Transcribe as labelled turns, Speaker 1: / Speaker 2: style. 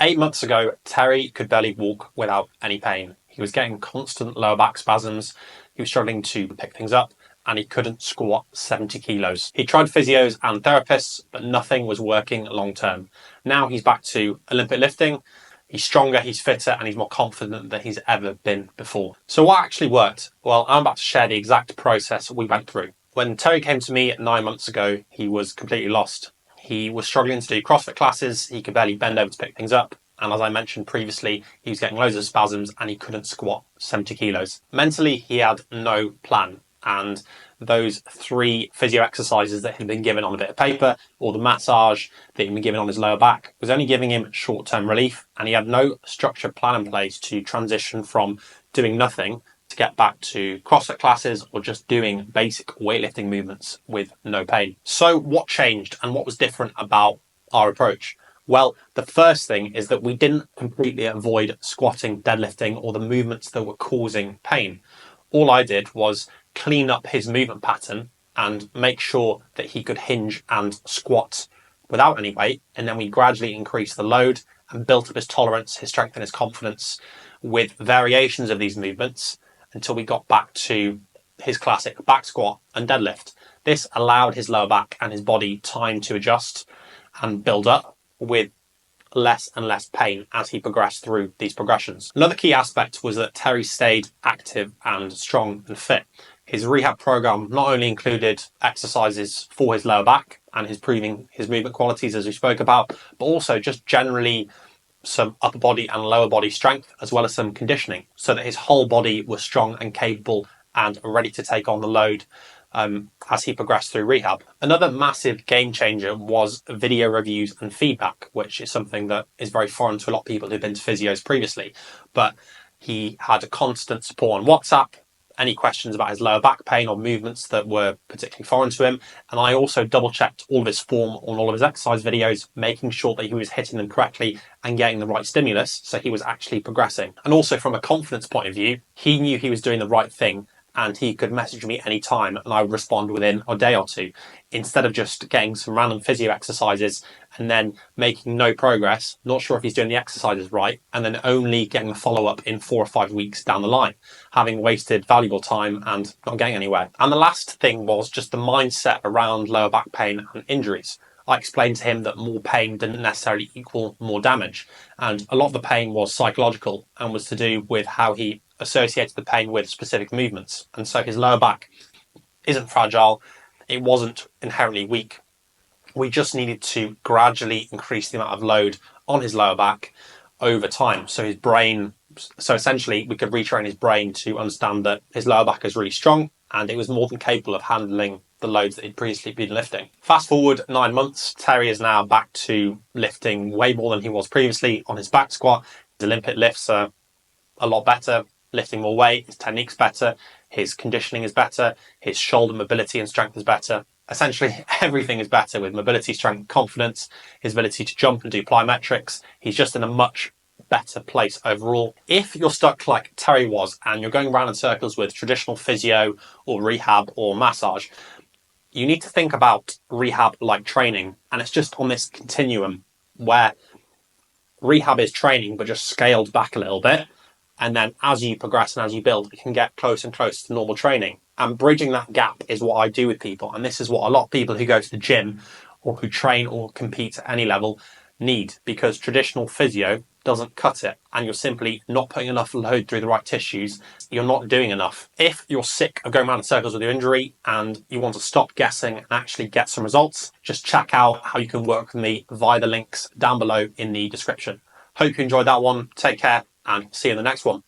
Speaker 1: 8 months ago, Terry could barely walk without any pain. He was getting constant lower back spasms. He was struggling to pick things up and he couldn't squat 70 kilos. He tried physios and therapists, but nothing was working long term. Now he's back to Olympic lifting. He's stronger, he's fitter, and he's more confident than he's ever been before. So what actually worked? Well, I'm about to share the exact process we went through. When Terry came to me 9 months ago, he was completely lost. He was struggling to do CrossFit classes. He could barely bend over to pick things up. And as I mentioned previously, he was getting loads of spasms and he couldn't squat 70 kilos. Mentally, he had no plan. And those 3 physio exercises that he'd been given on a bit of paper or the massage that he'd been given on his lower back was only giving him short-term relief. And he had no structured plan in place to transition from doing nothing to get back to CrossFit classes or just doing basic weightlifting movements with no pain. So what changed and what was different about our approach? Well, the first thing is that we didn't completely avoid squatting, deadlifting, or the movements that were causing pain. All I did was clean up his movement pattern and make sure that he could hinge and squat without any weight. And then we gradually increased the load and built up his tolerance, his strength, and his confidence with variations of these movements until we got back to his classic back squat and deadlift. This allowed his lower back and his body time to adjust and build up with less and less pain as he progressed through these progressions. Another key aspect was that Terry stayed active and strong and fit. His rehab program not only included exercises for his lower back and improving his movement qualities as we spoke about, but also just generally some upper body and lower body strength, as well as some conditioning, so that his whole body was strong and capable and ready to take on the load as he progressed through rehab. Another massive game changer was video reviews and feedback, which is something that is very foreign to a lot of people who've been to physios previously. But he had a constant support on WhatsApp, any questions about his lower back pain or movements that were particularly foreign to him. And I also double checked all of his form on all of his exercise videos, making sure that he was hitting them correctly and getting the right stimulus, so he was actually progressing. And also from a confidence point of view, he knew he was doing the right thing and he could message me anytime and I would respond within a day or two, instead of just getting some random physio exercises and then making no progress, not sure if he's doing the exercises right, and then only getting a follow-up in 4 or 5 weeks down the line, having wasted valuable time and not getting anywhere. And the last thing was just the mindset around lower back pain and injuries. I explained to him that more pain didn't necessarily equal more damage. And a lot of the pain was psychological and was to do with how he associated the pain with specific movements. And so his lower back isn't fragile. It wasn't inherently weak. We just needed to gradually increase the amount of load on his lower back over time. So essentially we could retrain his brain to understand that his lower back is really strong and it was more than capable of handling the loads that he'd previously been lifting. Fast forward 9 months, Terry is now back to lifting way more than he was previously on his back squat. His Olympic lifts are a lot better, lifting more weight, his technique's better, his conditioning is better, his shoulder mobility and strength is better. Essentially everything is better with mobility, strength, confidence, his ability to jump and do plyometrics. He's just in a much better place overall. If you're stuck like Terry was and you're going around in circles with traditional physio or rehab or massage, you need to think about rehab like training. And it's just on this continuum where rehab is training but just scaled back a little bit. And then as you progress and as you build, it can get closer and closer to normal training. And bridging that gap is what I do with people. And this is what a lot of people who go to the gym or who train or compete at any level need, because traditional physio doesn't cut it. And you're simply not putting enough load through the right tissues. You're not doing enough. If you're sick of going around in circles with your injury and you want to stop guessing and actually get some results, just check out how you can work with me via the links down below in the description. Hope you enjoyed that one. Take care and see you in the next one.